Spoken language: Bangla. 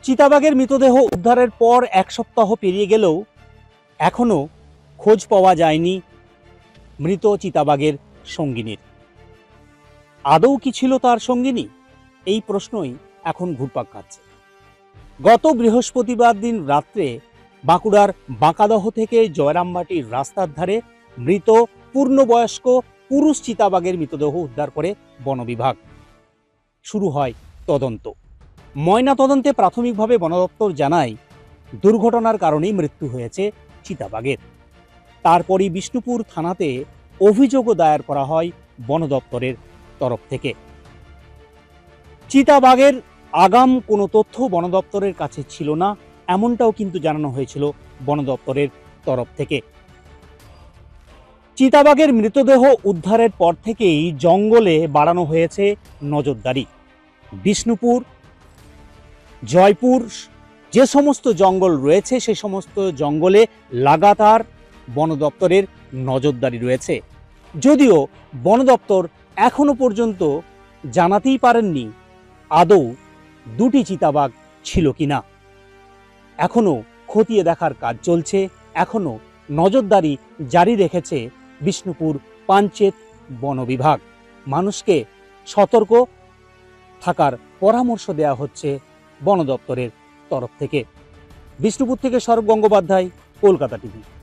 চিতাবাঘের মৃতদেহ উদ্ধারের পর এক সপ্তাহ পেরিয়ে গেলেও এখনো খোঁজ পাওয়া যায়নি মৃত চিতাবাঘের সঙ্গিনীর। আদৌ কি ছিল তার সঙ্গিনী? এই প্রশ্নই এখন ঘুরপাক খাচ্ছে। গত বৃহস্পতিবার দিন রাত্রে বাঁকুড়ার বাঁকাদহ থেকে জয়রামবাটির রাস্তার ধারে মৃত পূর্ণবয়স্ক পুরুষ চিতাবাঘের মৃতদেহ উদ্ধার করে বন বিভাগ। শুরু হয় তদন্ত। ময়না তদন্তে প্রাথমিকভাবে বন দপ্তর জানায় দুর্ঘটনার কারণেই মৃত্যু হয়েছে চিতাবাঘের। তারপরই বিষ্ণুপুর থানাতে অভিযোগও দায়ের করা হয় বন দপ্তরের তরফ থেকে। চিতাবাঘের আগাম কোনো তথ্য বন দপ্তরের কাছে ছিল না, এমনটাও কিন্তু জানানো হয়েছিল বন দপ্তরের তরফ থেকে। চিতাবাঘের মৃতদেহ উদ্ধারের পর থেকেই জঙ্গলে বাড়ানো হয়েছে নজরদারি। বিষ্ণুপুর, জয়পুর যে সমস্ত জঙ্গল রয়েছে সে সমস্ত জঙ্গলে লাগাতার বন দপ্তরের নজরদারি রয়েছে। যদিও বন দপ্তর এখনো পর্যন্ত জানাতেই পারেননি আদৌ দুটি চিতাবাঘ ছিল কিনা। এখনো খতিয়ে দেখার কাজ চলছে, এখনো নজরদারি জারি রেখেছে বিষ্ণুপুর পাঞ্চেত বন বিভাগ। মানুষকে সতর্ক থাকার পরামর্শ দেওয়া হচ্ছে বন দপ্তরের তরফ থেকে। বিষ্ণুপুর থেকে সৌরভ গঙ্গোপাধ্যায়, কলকাতা টিভি।